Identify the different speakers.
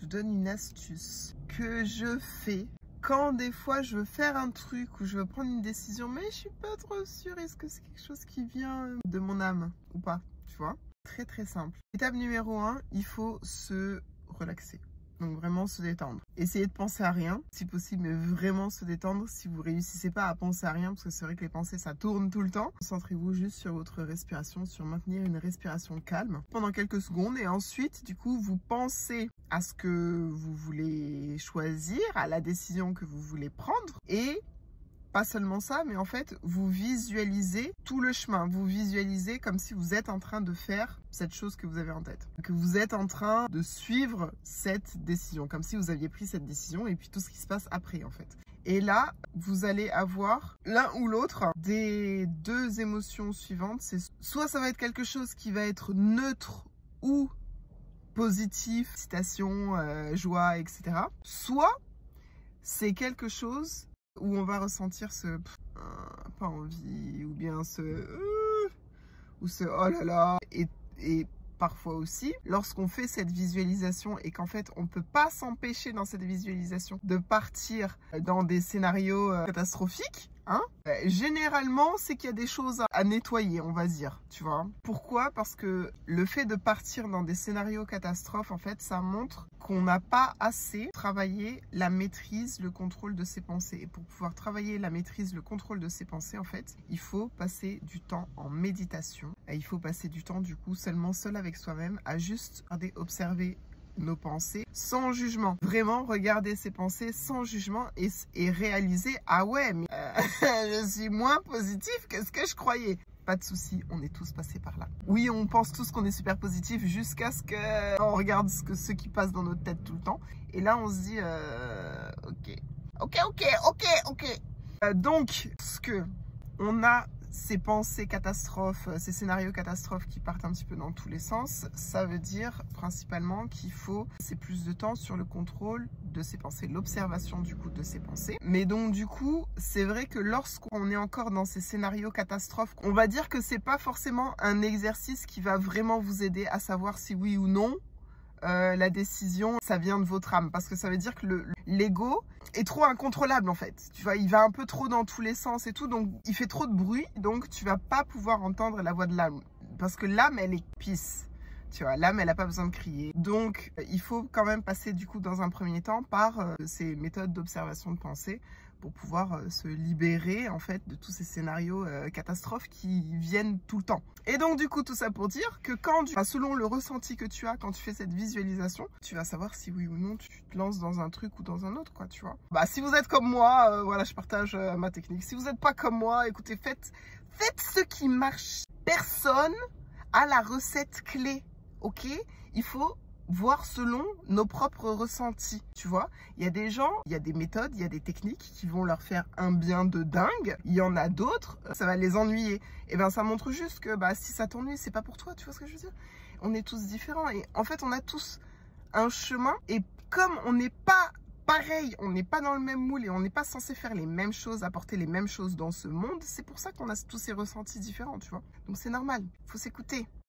Speaker 1: vous donne une astuce que je fais quand des fois je veux faire un truc ou je veux prendre une décision, mais je suis pas trop sûre, est-ce que c'est quelque chose qui vient de mon âme ou pas, tu vois? Très très simple. Étape numéro 1, il faut se relaxer. Donc vraiment se détendre. Essayez de penser à rien, si possible, mais vraiment se détendre si vous réussissez pas à penser à rien, parce que c'est vrai que les pensées, ça tourne tout le temps. Concentrez-vous juste sur votre respiration, sur maintenir une respiration calme pendant quelques secondes. Et ensuite, du coup, vous pensez à ce que vous voulez choisir, à la décision que vous voulez prendre. Et pas seulement ça, mais en fait, vous visualisez tout le chemin. Vous visualisez comme si vous êtes en train de faire cette chose que vous avez en tête. Que vous êtes en train de suivre cette décision, comme si vous aviez pris cette décision et puis tout ce qui se passe après, en fait. Et là, vous allez avoir l'un ou l'autre des deux émotions suivantes. C'est soit ça va être quelque chose qui va être neutre ou positif, excitation, joie, etc. Soit c'est quelque chose où on va ressentir ce pas envie, ou bien ce ou ce oh là là, et parfois aussi lorsqu'on fait cette visualisation et qu'en fait on ne peut pas s'empêcher dans cette visualisation de partir dans des scénarios catastrophiques, hein, généralement c'est qu'il y a des choses à nettoyer, on va dire, tu vois. Pourquoi? Parce que le fait de partir dans des scénarios catastrophes, en fait, ça montre qu'on n'a pas assez travaillé la maîtrise, le contrôle de ses pensées. Et pour pouvoir travailler la maîtrise, le contrôle de ses pensées, en fait, il faut passer du temps en méditation. Et il faut passer du temps, du coup, seulement seul avec soi-même, à juste regarder, observer nos pensées sans jugement. Vraiment regarder ses pensées sans jugement et réaliser, ah ouais, mais je suis moins positif que ce que je croyais. Pas de souci, on est tous passés par là. Oui, on pense tous qu'on est super positif jusqu'à ce qu'on regarde ce qui passe dans notre tête tout le temps. Et là, on se dit, ok. Donc, ce que on a ces pensées catastrophes, ces scénarios catastrophes qui partent un petit peu dans tous les sens, ça veut dire principalement qu'il faut passer plus de temps sur le contrôle de ses pensées, l'observation du coup de ses pensées. Mais donc du coup, c'est vrai que lorsqu'on est encore dans ces scénarios catastrophes, on va dire que c'est pas forcément un exercice qui va vraiment vous aider à savoir si oui ou non la décision, ça vient de votre âme. Parce que ça veut dire que l'ego est trop incontrôlable en fait. Tu vois, il va un peu trop dans tous les sens et tout, donc il fait trop de bruit, donc tu vas pas pouvoir entendre la voix de l'âme. Parce que l'âme, elle est peace. Tu vois, l'âme, elle n'a pas besoin de crier. Donc, il faut quand même passer du coup dans un premier temps par ces méthodes d'observation de pensée pour pouvoir se libérer en fait de tous ces scénarios catastrophes qui viennent tout le temps. Et donc du coup, tout ça pour dire que selon le ressenti que tu as quand tu fais cette visualisation, tu vas savoir si oui ou non tu te lances dans un truc ou dans un autre, quoi, tu vois. Bah, si vous êtes comme moi, voilà, je partage ma technique. Si vous n'êtes pas comme moi, écoutez, faites ce qui marche. Personne a la recette clé, ok? Il faut voir selon nos propres ressentis, tu vois. Il y a des gens, il y a des méthodes, il y a des techniques qui vont leur faire un bien de dingue. Il y en a d'autres, ça va les ennuyer. Et ben ça montre juste que bah, si ça t'ennuie, c'est pas pour toi, tu vois ce que je veux dire? On est tous différents et en fait on a tous un chemin, et comme on n'est pas pareil, on n'est pas dans le même moule et on n'est pas censé faire les mêmes choses, apporter les mêmes choses dans ce monde, c'est pour ça qu'on a tous ces ressentis différents, tu vois. Donc c'est normal, il faut s'écouter.